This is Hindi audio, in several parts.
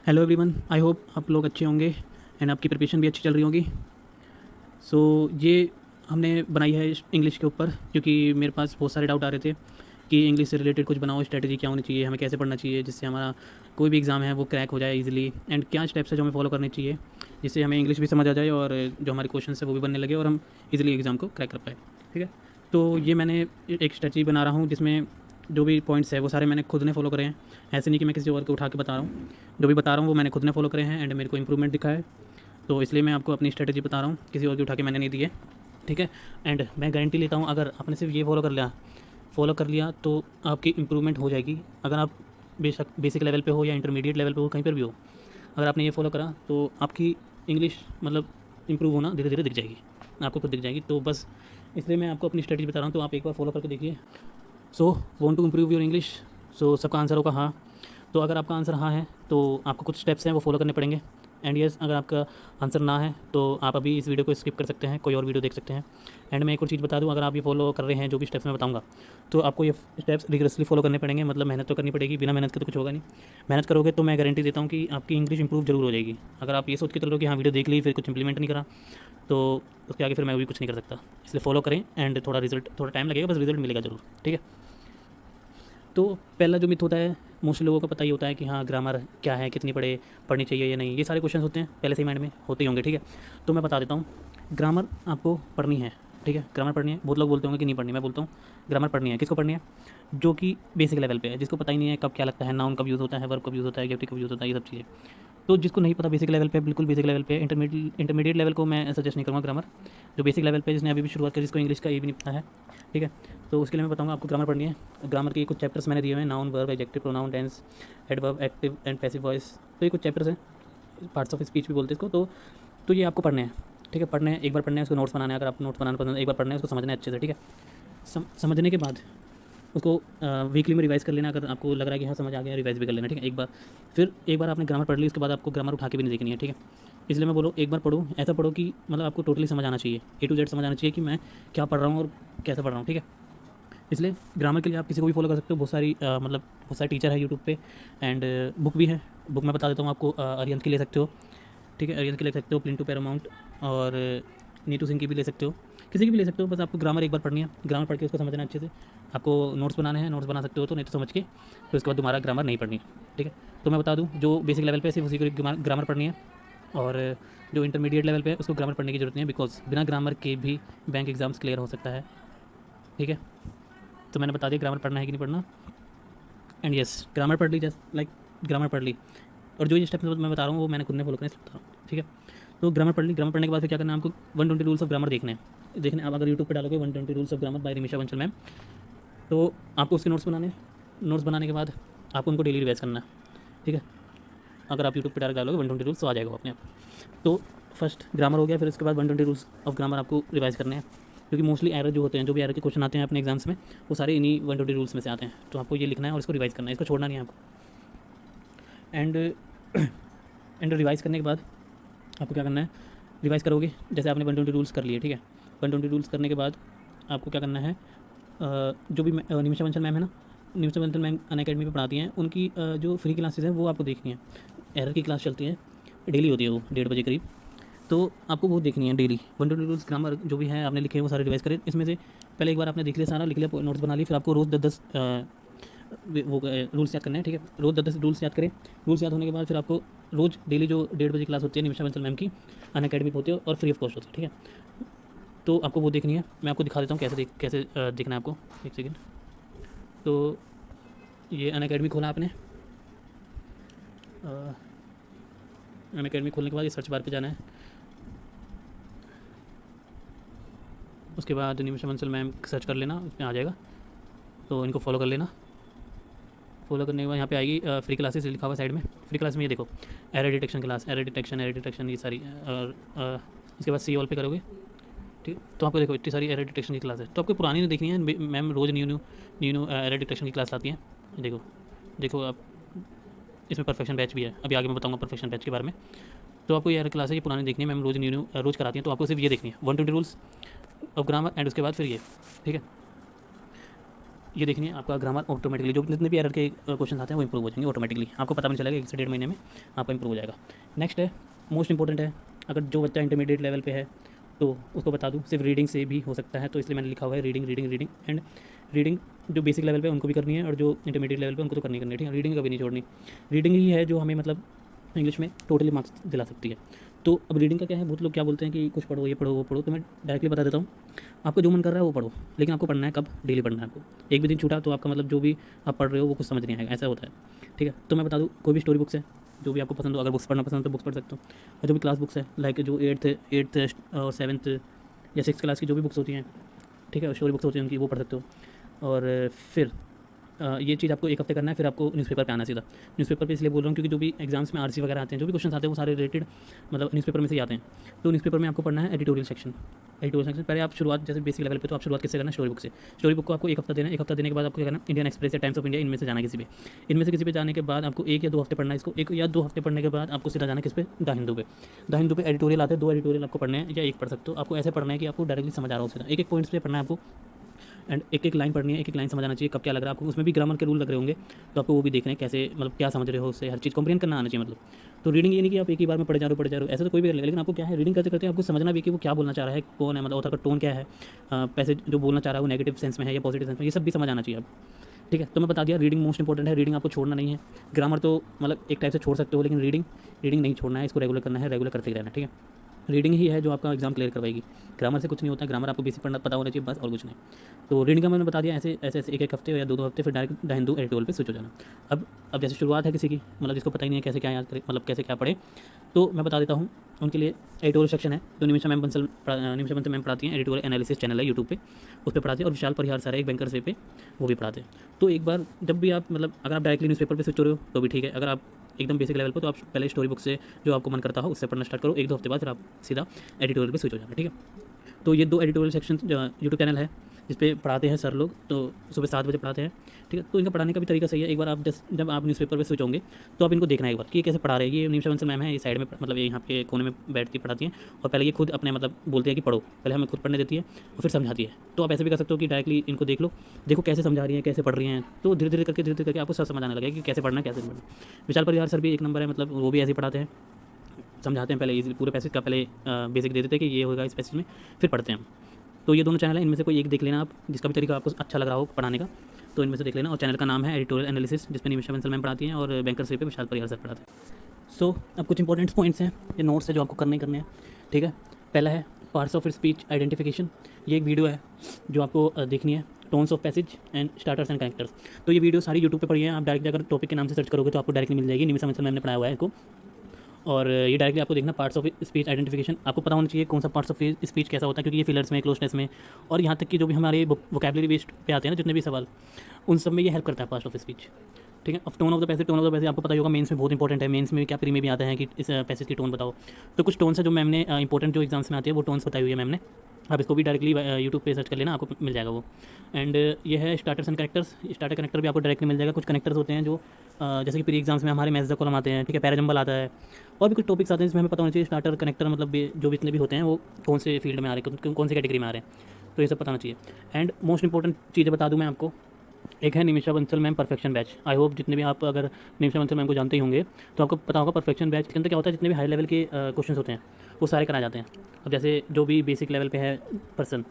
हेलो एवरीवन, आई होप आप लोग अच्छे होंगे एंड आपकी प्रिपरेशन भी अच्छी चल रही होगी। ये हमने बनाई है इंग्लिश के ऊपर, क्योंकि मेरे पास बहुत सारे डाउट आ रहे थे कि इंग्लिश से रिलेटेड कुछ बनाओ, स्ट्रेटजी क्या होनी चाहिए, हमें कैसे पढ़ना चाहिए जिससे हमारा कोई भी एग्ज़ाम है वो क्रैक हो जाए इजीली, एंड क्या स्टेप्स है जो हमें फॉलो करने चाहिए जिससे हमें इंग्लिश भी समझ आ जाए और जो हमारे क्वेश्चन है वो भी बनने लगे और हम इजीली एग्ज़ाम को क्रैक कर पाए। ठीक है, तो ये मैंने एक स्ट्रेटजी बना रहा हूँ जिसमें जो भी पॉइंट्स है वो सारे मैंने खुद ने फॉलो करे हैं। ऐसे नहीं कि मैं किसी और को उठा के बता रहा हूँ, जो भी बता रहा हूँ वो मैंने खुद ने फॉलो करे हैं एंड मेरे को इंप्रूवमेंट दिखा है। तो इसलिए मैं आपको अपनी स्ट्रेटजी बता रहा हूँ, किसी और की उठा के मैंने नहीं दी है। ठीक है, एंड मैं गारंटी लेता हूँ अगर आपने सिर्फ ये फॉलो कर लिया तो आपकी इंप्रूवमेंट हो जाएगी। अगर आप बेशक बेसिक लेवल पे हो या इंटरमीडिएट लेवल पे हो, कहीं पर भी हो, अगर आपने ये फॉलो करा तो आपकी इंग्लिश मतलब इंप्रूव होना धीरे धीरे दिख जाएगी, आपको खुद दिख जाएगी। तो बस इसलिए मैं आपको अपनी स्ट्रेटजी बता रहा हूँ, तो आप एक बार फॉलो करके देखिए। So want to improve your English? सो सबका आंसर होगा हाँ। तो अगर आपका आंसर हाँ है तो आपको कुछ स्टेप्स हैं वो फॉलो करने पड़ेंगे। एंड यस, अगर आपका आंसर ना है तो आप अभी इस वीडियो को स्किप कर सकते हैं, कोई और वीडियो देख सकते हैं। एंड मैं एक और चीज़ बता दूं, अगर आप ये फॉलो कर रहे हैं जो भी स्टेप्स मैं बताऊंगा, तो आपको ये स्टेप्स रिगरसली फॉलो करने पड़ेंगे। मतलब मेहनत तो करनी पड़ेगी, बिना मेहनत के तो कुछ होगा नहीं। मेहनत करोगे तो मैं गारंटी देता हूँ कि आपकी इंग्लिश इंप्रूव जरूर हो जाएगी। अगर आप ये सोच के चलो कि हाँ वीडियो देख ली फिर कुछ इंप्लीमेंट नहीं करा, तो उसके आगे फिर मैं भी कुछ नहीं कर सकता। इसलिए फॉलो करें एंड थोड़ा टाइम लगेगा, बस रिजल्ट मिलेगा ज़रूर। ठीक है, तो पहला जो मिथ होता है, मोस्टली लोगों को पता ही होता है कि हाँ ग्रामर क्या है, कितनी पढ़नी चाहिए या नहीं, ये सारे क्वेश्चन होते हैं पहले से ही माइंड में होते ही होंगे। ठीक है, तो मैं बता देता हूँ, ग्रामर आपको पढ़नी है। ठीक है, ग्रामर पढ़नी है। बहुत लोग बोलते होंगे कि नहीं पढ़नी, मैं बोलता हूँ ग्रामर पढ़नी है। किसको पढ़नी है? जो कि बेसिक लेवल पे है, जिसको पता ही नहीं है कब क्या लगता है, नाउन कब यूज़ होता है, वर्ब कब यूज़ होता है, एडजेक्टिव कब यूज़ होता है, ये सब चीज़ें। तो जिसको नहीं पता बेसिक लेवल पे, बिल्कुल बेसिक लेवल पे, इंटरमीडिएट लेवल को मैं सजेस्ट नहीं करूँगा ग्रामर। जो बेसिक लेवल पे जिसने अभी भी शुरुआत करी, जिसको इंग्लिश का ये भी नहीं पता है, ठीक है, तो उसके लिए मैं बताऊँगा आपको ग्रामर पढ़नी है। ग्रामर के कुछ चैप्टर्स मैंने दिए हुए हैं, noun, verb, adjective, pronoun, tense, adverb, active and passive voice. तो ये कुछ चैप्टर्स हैं, पार्ट्स ऑफ स्पीच भी बोलते हैं इसको। तो ये आपको पढ़ने हैं। ठीक है, पढ़ने हैं, एक बार पढ़ने हैं, उसको नोट्स बनाना है। अगर आप नोट्स बनाना पसंद है, एक बार पढ़ना है, उसको समझना है अच्छे से। ठीक है, समझने के बाद उसको वीकली में रिवाइज़ कर लेना। अगर आपको लग रहा है कि हाँ समझ आ गया, रिवाइज़ भी कर लेना। ठीक है, एक बार आपने ग्रामर पढ़ ली, उसके बाद आपको ग्रामर उठा के भी नहीं देखनी है। ठीक है, इसलिए मैं बोलूँ एक बार पढ़ो, ऐसा पढ़ो कि मतलब आपको टोटली समझ आना चाहिए, ए टू जेड समझ आना चाहिए कि मैं क्या पढ़ रहा हूँ और कैसे पढ़ रहा हूँ। ठीक है, इसलिए ग्रामर के लिए आप किसी को भी फॉलो कर सकते हो। बहुत सारे टीचर है यूट्यूब पे, एंड बुक भी है। बुक मैं बता देता हूँ आपको, अरिहंत की ले सकते हो। ठीक है, अरिहंत की ले सकते हो, प्लिंटू पैरामाउंट और नीतू सिंह की भी ले सकते हो, किसी की भी ले सकते हो। बस आपको ग्रामर एक बार पढ़नी है, ग्रामर पढ़ के उसको समझना अच्छे से। आपको नोट्स बनाने हैं, नोट्स बना सकते हो तो, नहीं तो समझ के फिर उसके बाद दोबारा ग्रामर नहीं पढ़नी है। ठीक है, तो मैं बता दूँ जो बेसिक लेवल पे सिर्फ उसी को ग्रामर पढ़नी है, और जो इंटरमीडिएट लेवल पे है उसको ग्रामर पढ़ने की जरूरत नहीं है, बिकॉज बिना ग्रामर के भी बैंक एग्जाम्स क्लियर हो सकता है। ठीक है, तो मैंने बता दिया ग्रामर पढ़ना है कि नहीं पढ़ना। एंड यस, ग्रामर पढ़ ली, जस्ट लाइक ग्रामर पढ़ ली। और जो ये स्टेप्स मैं बता रहा हूँ वो मैंने खुद ने फॉलो करने से बता रहा हूँ। ठीक है, तो ग्रामर पढ़ ली। ग्रामर पढ़ने के बाद फिर क्या करना है आपको? 120 रूल्स ऑफ ग्रामर देखने हैं। आप अगर यूट्यूब पे डालोगे 120 rules of grammar by Rimisha Bansal ma'am, तो आपको उसके नोट्स बनाने हैं। नोट्स बनाने के बाद आपको उनको डेली रिवाइज करना है। ठीक है, अगर आप यूट्यूब पे डायरेक्ट डालोगे 120 रूल्स तो आ जाएगा वो अपने आप। तो फर्स्ट ग्रामर हो गया, फिर उसके बाद 120 रूल्स ऑफ ग्रामर आपको रिवाइज करने हैं, क्योंकि मोस्टली एरर जो होते हैं, जो भी एरर के क्वेश्चन आते हैं अपने एग्जाम्स में, वो सारे इन्हीं 120 रूल्स में से आते हैं। तो आपको ये लिखना है और इसको रिवाइज करना है, इसको छोड़ना नहीं है आपको। एंड एंड रिवाइज करने के बाद आपको क्या करना है? रिवाइज करोगे, जैसे आपने 120 रूल्स कर लिए। ठीक है, 120 रूल्स करने के बाद आपको क्या करना है? जो भी निमिषा बंसल मैम है ना, निमिषा बंसल मैम अनअकैडमी पे पढ़ाती हैं, उनकी जो फ्री क्लासेस हैं वो आपको देखनी है। एरर की क्लास चलती है, डेली होती है वो 1:30 बजे करीब, तो आपको वो देखनी है डेली। 120 रूल्स ग्रामर जो भी है आपने लिखे हैं वो सारे रिवाइज करें। इसमें से पहले एक बार आपने देख लिया, सारा लिख लिया, नोट्स बना ली, फिर आपको रोज़ 10-10 वो रूल्स याद करने हैं। ठीक है, रोज़ 10-10 रूल्स याद करें। रूल्स याद होने के बाद फिर आपको रोज़ डेली जो 1:30 बजे क्लास होती है निमिषा बंसल मैम की, अनअकैडमी पे होती है और फ्री ऑफ कॉस्ट होती है। ठीक है, तो आपको वो देखनी है। मैं आपको दिखा देता हूँ कैसे देखना है आपको। एक सेकेंड, तो ये अनअकैडमी खोला आपने। अनअकैडमी खोलने के बाद ये सर्च बार पे जाना है, उसके बाद निमिषा बंसल मैम सर्च कर लेना, उसमें आ जाएगा, तो इनको फॉलो कर लेना। फॉलो करने के बाद यहाँ पे आएगी फ्री क्लासेस लिखा हुआ साइड में। फ्री क्लास में ये देखो, error detection class, error detection ये सारी, और इसके बाद सी ऑल पे करोगे। ठीक, तो आपको देखो इतनी सारी एरर डिटेक्शन की क्लास है, तो आपको पुरानी नहीं देखनी है। मैम रोज़ न्यू एरर डिटेक्शन की क्लास लाती हैं। देखो देखो आप, इसमें परफेक्शन बैच भी है, अभी आगे मैं बताऊंगा परफेक्शन बैच के बारे में। तो आपको ये एरर क्लास है, ये पुरानी देखनी है, मैम रोज़ कराती हैं, तो आपको सिर्फ ये देखनी है 120 रूल्स ऑफ ग्रामर, एंड उसके बाद फिर ये। ठीक है, ये देखिए आपका ग्रामर ऑटोमेटिकली जो जितने भी एरर के क्वेश्चन आते हैं वो इंप्रूव हो जाएंगे ऑटोमेटिकली, आपको पता नहीं चलेगा 1 से 1.5 महीने में आपका इंप्रूव हो जाएगा। नेक्स्ट है मोस्ट इंपॉर्टेंट है, अगर जो बच्चा इंटरमीडिएट लेवल पे है तो उसको बता दूँ सिर्फ रीडिंग से भी हो सकता है, तो इसलिए मैंने लिखा हुआ है reading reading reading and reading. जो बेसिक लेवल पे उनको भी करनी है और जो इंटरमीडिएट लेवल पे उनको तो करनी है, ठीक है। रीडिंग कभी नहीं छोड़नी, रीडिंग ही है जो हमें मतलब इंग्लिश में टोटली मार्क्स दिला सकती है। तो अब रीडिंग का क्या है, बहुत लोग क्या बोलते हैं कि कुछ पढ़ो, ये पढ़ो, वो पढ़ो, तो मैं डायरेक्टली बता देता हूँ, आपको जो मन कर रहा है वो पढ़ो, लेकिन आपको पढ़ना है कब, डेली पढ़ना है आपको। एक भी दिन छूटा तो आपका मतलब जो भी आप पढ़ रहे हो वो कुछ समझ नहीं आएगा, ऐसा होता है, ठीक है। तो मैं बता दूँ कोई भी स्टोरी बुक्स है जो भी आपको पसंद हो, अगर बुक्स पढ़ना पसंद हो तो बुक्स पढ़ सकते हो, और जो भी क्लास बुक्स है लाइक जो 8th और 7th या 6th क्लास की जो भी बुक्स होती हैं, ठीक है, स्टोरी बुक्स होती हैं उनकी, वो पढ़ सकते हो। और फिर ये चीज़ आपको 1 हफ्ते करना है, फिर आपको न्यूज़पेपर पे आना सीधा। न्यूज़पेपर पे इसलिए बोल रहा हूँ क्योंकि जो भी एग्जाम्स में आरसी वगैरह आते हैं, जो भी क्वेश्चन आते हैं वो सारे रिलेटेड मतलब न्यूज़पेपर में से ही आते हैं। तो न्यूज़पेपर में आपको पढ़ना है एडिटोरियल सेक्शन। एडिटोरियल सेक्शन पहले आप शुरुआत जैसे बेसिक लेवल पे, तो आप शुरुआत किससे करना है, स्टोरी बुक से। स्टोरी बुक को आपको 1 हफ्ता देना है, 1 हफ्ता देने के बाद आपको क्या करना है, इंडियन एक्सप्रेस या टाइम्स ऑफ इंडिया इनमें से जाना है किसी पे। इनमें से किसी पे जाने के बाद आपको 1 या 2 हफ्ते पढ़ना है इसको, 1 या 2 हफ्ते पढ़ने के बाद आपको सीधा जाना है किस पे, द हिंदू पे। द हिंदू पे एडिटोरियल आते हैं, 2 एडिटोरियल आपको पढ़ने हैं या 1 पढ़ सकते हो। आपको ऐसे पढ़ना है कि आपको डायरेक्टली समझ आ रहा हो सीधा, एक पॉइंट्स पे पढ़ना है आपको, एंड एक लाइन पढ़नी है, एक लाइन समझ आना चाहिए कब क्या लग रहा है आपको। उसमें भी ग्रामर के रूल लग रहे होंगे, तो आपको वो भी देखना है कैसे मतलब क्या समझ रहे हो, उससे हर चीज़ कॉम्प्रिहेंड करना आना चाहिए मतलब। तो रीडिंग ये नहीं कि आप एक ही बार में पढ़ जा रहे हो, ऐसा तो कोई भी कर लेगा, लेकिन आपको क्या है रीडिंग करते करते आपको समझना भी कि वो क्या बोलना चाह रहा है, कौन है, मतलब ऑथर का टोन क्या है, पैसे जो बोलना चाह रहा है वो नेगेटिव सेंस में है या पॉजिटिव सेंस में, ये सब भी समझ आना चाहिए आपको, ठीक है। तो मैं बता दिया रीडिंग मोस्ट इंपॉर्टेंट है, रीडिंग आपको छोड़ना नहीं है। ग्रामर तो मतलब एक टाइप से छोड़ सकते हो, लेकिन रीडिंग नहीं छोड़ना है, इसको रेगुलर करना है, रेगुलर करते ही रहना है, ठीक है। रीडिंग ही है जो आपका एग्जाम क्लियर करवाएगी, ग्रामर से कुछ नहीं होता है, ग्रामर आपको बेसिक पढ़ना पता होना चाहिए बस, और कुछ नहीं। तो रीडिंग का मैंने बता दिया, ऐसे ऐसे ऐसे 1 हफ्ते या 2 हफ्ते, फिर डायरेक्ट द हिंदू एडिटोरियल पे स्विच हो जाना। अब जैसे शुरुआत है किसी की, मतलब जिसको पता ही नहीं है कैसे क्या याद करे, मतलब कैसे क्या पढ़े, तो मैं बता देता हूँ उनके लिए एडिटोरियल सेक्शन है जो निमिषा बंसल मैम पढ़ाती हैं, एडिटोरियल एनालिसिस चैनल है यूट्यूब पे, उस पर पढ़ाते हैं। और विशाल परिहार सर है एक बैंकर्स वे पे, वो भी पढ़ाते हैं। तो एक बार जब भी आप मतलब अगर आप डायरेक्टली न्यूज़पेपर पे स्विच हो रहे हो तो भी ठीक है, अगर आप एकदम बेसिक लेवल पर तो आप पहले स्टोरी बुक से जो आपको मन करता हो उससे पढ़ना स्टार्ट करो, 1-2 हफ्ते बाद फिर आप सीधा एडिटोरियल पे स्विच हो जाना, ठीक है। तो ये 2 एडिटोरियल सेक्शन यूट्यूब चैनल है जिस पे पढ़ाते हैं सर लोग, तो सुबह 7 बजे पढ़ाते हैं, ठीक है। तो इनका पढ़ाने का भी तरीका सही है। एक बार आप जब आप न्यूज़पेपर पे स्विच होंगे तो आप इनको देखना है एक बार कि ये कैसे पढ़ा रहे हैं। ये निमिषा बंसल मैम है, ये साइड में मतलब ये यहाँ पे कोने में बैठ के पढ़ाती हैं, और पहले ये खुद अपने मतलब बोलते हैं कि पढ़ो, पहले हमें खुद पढ़ने देती है और फिर समझाती है। तो आप ऐसे भी कर सकते हो कि डायरेक्टली इनको देख लो, देखो कैसे समझा रही हैं, कैसे पढ़ रही हैं, तो धीरे धीरे करके आपको सब समझ आने लगेगा कि कैसे पढ़ना है, कैसे नहीं पढ़ना। विशाल परिहार सर भी एक नंबर है, मतलब वो भी ऐसे ही पढ़ाते हैं, समझाते हैं, पहले पूरे पैसेज का पहले बेसिक दे देते हैं कि ये होगा इस पैसेज में, फिर पढ़ते हैं हम। तो ये दोनों चैनल हैं, इनमें से कोई एक देख लेना आप, जिसका भी तरीका आपको अच्छा लग रहा हो पढ़ाने का, तो इनमें से देख लेना। और चैनल का नाम है एडिटोरियल एनालिसिस, जिसमें निमिषा बंसल मैम पढ़ाती हैं और बैंकर्स वे पे विशाल परिहार सर पढ़ाते हैं। सो अब कुछ इंपॉर्टेंट पॉइंट्स हैं, ये नोट्स है जो आपको करने ही करने हैं, ठीक है। पहला है पार्ट्स ऑफ स्पीच आइडेंटिफिकेशन, ये एक वीडियो है जो आपको देखनी है, tones of passage and starters and connectors. तो ये वीडियो सारी यूट्यूब पे पड़ी है, आप डायरेक्ट अगर टॉपिक के नाम से सर्च करोगे तो आपको डायरेक्टली मिल जाएगी, निमिषा बंसल मैम ने पढ़ाया हुआ है इसको। और ये डायरेक्टली आपको देखना पार्ट्स ऑफ स्पीच आइडेंटिफिकेशन, आपको पता होना चाहिए कौन सा पार्ट्स ऑफ स्पीच कैसा होता है, क्योंकि ये फिलर्स में, क्लोजनेस में, और यहाँ तक कि जो भी हमारे वोकैबुलरी बेस्ड पे आते हैं ना जितने भी सवाल, उन सब में ये हेल्प करता है पार्ट्स ऑफ स्पीच, ठीक है। अब टोन ऑफ द पैसेज आपको पता होगा, मेंस में बहुत इंपॉर्टेंट है। मेंस में क्या प्री में भी आता है कि इस पैसेज की टोन बताओ, तो कुछ टोन्स है जो मैम ने इंपॉर्टेंट जो एग्जाम्स में आती है वो टोन्स बताई हुई है मैम ने, आप इसको भी डायरेक्टली यूट्यूब पे सर्च कर लेना, आपको मिल जाएगा वो। एंड ये है starters and connectors, starter connector भी आपको डायरेक्टली मिल जाएगा। कुछ कनेक्टर्स होते हैं जो जैसे कि प्री एग्जाम्स में हमारे मैसेज कॉलम आते हैं, ठीक है, पैराजम्बल आता है, और भी कुछ टॉपिक्स आते हैं जिसमें हमें पता होना चाहिए स्टार्टर कनेक्टर मतलब जो भी इतने भी होते हैं वो कौन से फील्ड में आ रहे हैं, कौन सी कैटेगरी में आ रहे हैं, तो ये सब पता होना चाहिए। एंड मोस्ट इंपॉर्टेंट चीज़ें बता दूँ मैं आपको, एक है Nimisha Bansal ma'am perfection batch. I hope जितने भी आप अगर निमिषा बंसल मैम को जानते ही होंगे तो आपको पता होगा परफेक्शन बैच के अंदर क्या होता है, जितने भी हाई लेवल के क्वेश्चन होते हैं वो सारे कराए जाते हैं। अब जैसे जो भी बेसिक लेवल पे है पर्सन,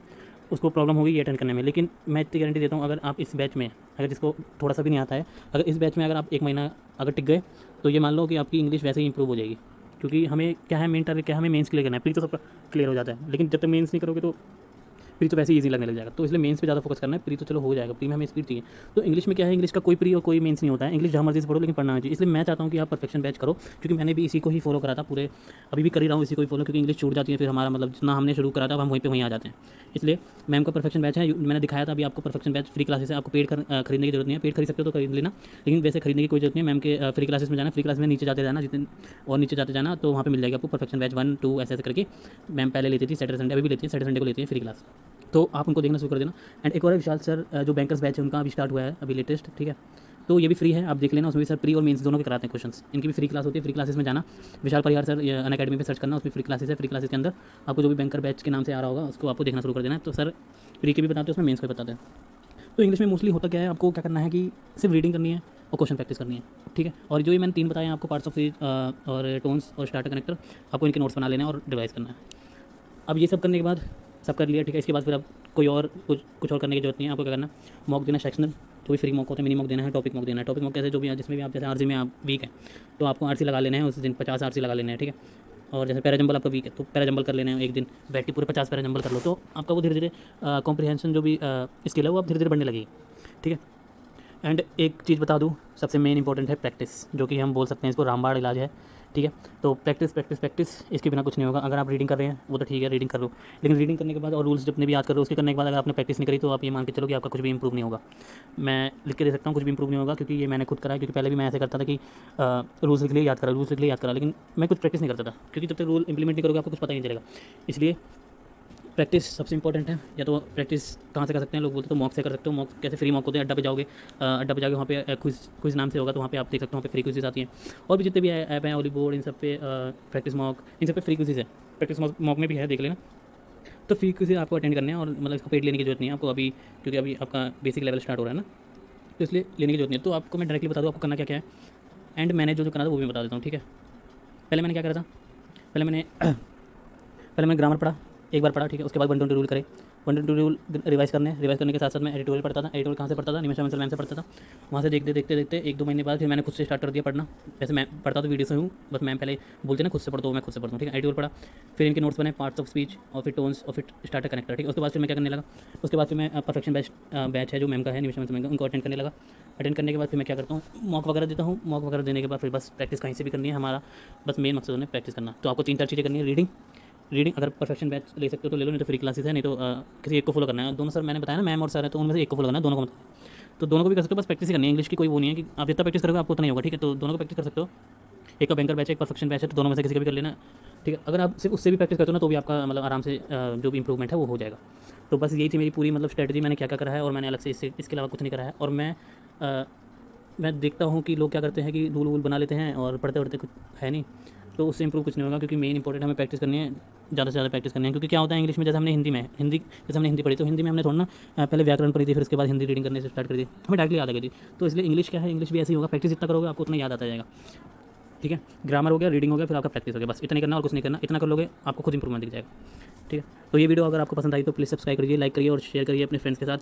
उसको प्रॉब्लम होगी ये अटेंड करने में, लेकिन मैं इतनी गारंटी देता हूँ अगर आप इस बैच में, अगर जिसको थोड़ा सा भी नहीं आता है, अगर इस बैच में अगर आप 1 महीना अगर टिक गए तो ये मान लो कि आपकी इंग्लिश वैसे ही इंप्रूव हो जाएगी। क्योंकि हमें क्या है, मेन टारगेट क्या है, हमें मेंस क्लियर करना है, प्री तो सब क्लियर हो जाता है, लेकिन जब तक मेंस नहीं करोगे तो प्री तो वैसे ईजी लगने लग जाएगा। तो इसलिए मेंस पे ज़्यादा फोकस करना है, प्री तो चलो हो जाएगा, प्री में हमें स्पीड चाहिए। तो इंग्लिश में क्या है, इंग्लिश का कोई प्री और कोई मेंस नहीं होता है, इंग्लिश जहाँ मर्जी से पढ़ो लेकिन पढ़ना चाहिए। इसलिए मैं चाहता हूँ कि आप परफेक्शन बैच करो, क्योंकि मैंने भी इसी को ही फॉलो करा था पूरे, अभी भी कर ही रहा हूँ इसी को ही फॉलो, क्योंकि इंग्लिश छूट जाती है फिर हमारा मतलब जितना हमने शुरू करा था हम वहीं पे वहीं आ जाते हैं। इसलिए मैम का परफेक्शन बैच है, मैंने दिखाया था अभी आपको, परफेक्शन बैच फ्री क्लासेस है, आपको पेड खरीदने की जरूरत नहीं है, पेड खरीद सकते हो तो खरीद लेना, लेकिन वैसे खरीदने की कोई जरूरत नहीं है। मैम के फ्री क्लासेस में जाना, फ्री क्लास में नीचे जाते जाना, जितने और नीचे जाते जाना तो वहाँ पे मिल जाएगा आपको परफेक्शन बैच 1 2 ऐसे करके। मैम पहले लेती थी सैटरडे संडे, अभी भी लेती है, सैटरडे संडे को लेती है फ्री क्लास, तो आप उनको देखना शुरू कर देना। एंड एक और है विशाल सर जो बैंकर्स बैच है उनका अभी स्टार्ट हुआ है अभी लेटेस्ट, ठीक है, तो ये भी फ्री है, आप देख लेना, उसमें भी सर प्री और मेंस दोनों के कराते हैं क्वेश्चंस, इनकी भी फ्री क्लास होती है। फ्री क्लासेस में जाना, विशाल परिहार सर अनअकैडमी पे सर्च करना, उसमें फ्री क्लासेस है। फ्री क्लासेस के अंदर आपको जो भी बैंकर बैच के नाम से आ रहा होगा उसको आपको देखना शुरू कर देना है। तो सर प्री के भी बताते हैं, उसमें मेंस को भी बताते हैं। तो इंग्लिश में मोस्टली होता क्या है, आपको क्या करना है कि सिर्फ रीडिंग करनी है और क्वेश्चन प्रैक्टिस करनी है, ठीक है। और जो ये मैंने 3 बताए हैं आपको, पार्ट्स ऑफ स्पीच और टोन्स और स्टार्टर कनेक्टर, आपको इनके नोट्स बना लेने हैं और रिवाइज करना है। अब ये सब करने के बाद, सब कर लिया, ठीक है, इसके बाद फिर अब कोई और कुछ और करने की जरूरत नहीं है। आपको क्या करना है, मॉक देना, सेक्शनल जो भी फ्री मॉक होते हैं, मिनी मॉक देना है, टॉपिक मॉक देना है। टॉपिक मॉक कैसे, जो भी जिसमें भी आप, जैसे आरसी में आप वीक है तो आपको आरसी लगा लेना है उस दिन, 50 आरसी लगा लेना है, ठीक है। और जैसे पैराजंबल आपका वीक है तो पैराजंबल कर लेना है एक दिन, बैठ के पूरे 50 पैराजंबल कर लो, तो आपका वो धीरे धीरे कॉम्प्रिहेंशन जो भी स्किल है वो आप धीरे धीरे बढ़ने लगेगी, ठीक है। एंड एक चीज़ बता दूँ, सबसे मेन इंपॉर्टेंट है प्रैक्टिस, जो कि हम बोल सकते हैं इसको रामबाण इलाज है, ठीक है। तो प्रैक्टिस प्रैक्टिस प्रैक्टिस, इसके बिना कुछ नहीं होगा। अगर आप रीडिंग कर रहे हैं वो तो ठीक है, रीडिंग कर लो, लेकिन रीडिंग करने के बाद और रूल्स जितने भी याद कर रहे हो उसके करने के बाद अगर आपने प्रैक्टिस नहीं करी तो आप ये मान के चलो कि आपका कुछ भी इंप्रूव नहीं होगा। मैं लिख के दे सकता हूँ कुछ भी इंप्रूव नहीं होगा, क्योंकि ये मैंने खुद करा है। क्योंकि पहले भी मैं ऐसे करता था कि रूल्स लिख लिए याद करा, रूल्स लिख लिए याद करा, लेकिन मैं कुछ प्रैक्टिस नहीं करता था, क्योंकि जब तक रूल इंप्लीमेंट नहीं करोगे आपको कुछ पता ही नहीं चलेगा। इसलिए प्रैक्टिस सबसे इंपॉर्टेंट है। या तो प्रैक्टिस कहाँ से कर सकते हैं, लोग बोलते हैं तो मॉक से कर सकते हो। मॉक कैसे, फ्री मॉक होते हैं, अड्डा पे जाओगे, अड्डा पे जाके वहाँ पे क्विज नाम से होगा, तो वहाँ पे आप देख सकते हो, वहाँ पे फ्री क्विज़ आती हैं। और भी जितने भी ऐप हैं, ऑलीबोर्ड, इन सब पे प्रैक्टिस मॉक, इन सब पे फ्री क्विज़ है। प्रैक्टिस मॉक में भी है, देख लेना। तो फ्री क्विज़ आपको अटेंड करने हैं, और मतलब इसका पेड लेने की जरूरत नहीं है आपको अभी, क्योंकि अभी आपका बेसिक लेवल स्टार्ट हो रहा है ना, तो इसलिए लेने की जरूरत नहीं है। तो आपको मैं डायरेक्टली बता दूँ आपको करना क्या क्या है, एंड मैंने जो करना था वो भी बता देता हूँ, ठीक है। पहले मैंने क्या करा था, पहले मैंने ग्रामर पढ़ा, एक बार पढ़ा, ठीक है। उसके बाद 120 रूल करे, 120 रूल रिवाइज करने के साथ साथ मैं एडिटोरियल पढ़ता था। एडिटोरियल कहाँ से पढ़ता था, निमिषा मंसल मैम से पढ़ता था। वहाँ से देखते देखते देखते 1-2 महीने बाद फिर मैंने खुद से स्टार्ट कर दिया पढ़ना। वैसे मैं पढ़ता तो वीडियो से हूँ, बस मैम पहले बोलते ना खुद से पढ़ दो, मैं खुद से पढ़ता हूँ, ठीक है। एडिटोरियल पढ़ा, फिर इनके नोट्स बने, पार्ट्स ऑफ स्पीच, और फिर टोन्स, और फिर स्टार्टर कनेक्टर, ठीक है। उसके बाद फिर मैं क्या करने लगा, उसके बाद फिर मैं परफेक्शन बैच है जो मैम का है, निमिषा मंसल मैम का, उनको अटेंड करने लगा। अटेंड करने के बाद फिर मैं क्या करता हूँ, मॉक वगैरह देता हूँ। मॉक वगैरह देने के बाद फिर बस प्रैक्टिस कहीं से भी करनी है, हमारा बस मेन मकसद है प्रैक्टिस करना। तो आपको 3-4 चीज़ें करनी है। रीडिंग अगर परफेक्शन बैच ले सकते हो तो ले लो, नहीं तो फ्री क्लासेस है, नहीं तो किसी एक को फॉलो करना है। दोनों सर मैंने बताया ना, मैम और सर है, तो उनमें से एक को फॉलो करना है, दोनों को मत। तो दोनों को भी कर सकते हो, बस प्रैक्टिस ही करनी है। इंग्लिश की कोई वो नहीं है कि आप जितना प्रैक्टिस करोगे आपको उतना ही होगा, ठीक है। तो दोनों को प्रैक्टिस कर सकते हो। एक का बैंकर बैच है, एक परफेक्शन बैच है, तो दोनों में से किसी का भी कर लेना, ठीक है। अगर आप सिर्फ उससे भी प्रैक्टिस करते हो ना तो भी आपका मतलब आराम से जो भी इंप्रूवमेंट है वो हो जाएगा। तो बस यही थी मेरी पूरी मतलब स्ट्रेटजी, मैंने क्या क्या करा है, और मैंने अलग से इसके अलावा कुछ नहीं करा है। और मैं देखता हूँ कि लोग क्या करते हैं कि रूल वूल बना लेते हैं और पढ़ते पढ़ते कुछ है नहीं, तो उससे इंप्रूव कुछ नहीं होगा। क्योंकि मेन इंपॉर्टेंट हमें प्रैक्टिस करनी है, ज़्यादा से ज़्यादा प्रैक्टिस करनी है। क्योंकि क्या होता है इंग्लिश में, जैसे हमने हिंदी पढ़ी, तो हिंदी में हमने थोड़ा ना पहले व्याकरण पढ़ी थी, फिर उसके बाद हिंदी रीडिंग करने से स्टार्ट कर दी, हमें डायरेक्टली याद आ गई थी। तो इसलिए इंग्लिश क्या है, इंग्लिश भी ऐसे ही होगा, प्रैक्टिस जितना करोगे आपको उतना याद आता जाएगा, ठीक है। ग्रामर हो गया, रीडिंग हो गया, फिर आपका प्रैक्टिस हो गया, बस इतना ही करना और कुछ नहीं करना। इतना कर लोगे आपको खुद इंप्रूवमेंट दिख जाएगा, ठीक है। तो ये वीडियो अगर आपको पसंद आई तो प्लीज़ सब्सक्राइब करिए, लाइक करिए और शेयर करिए अपने फ्रेंड्स के साथ।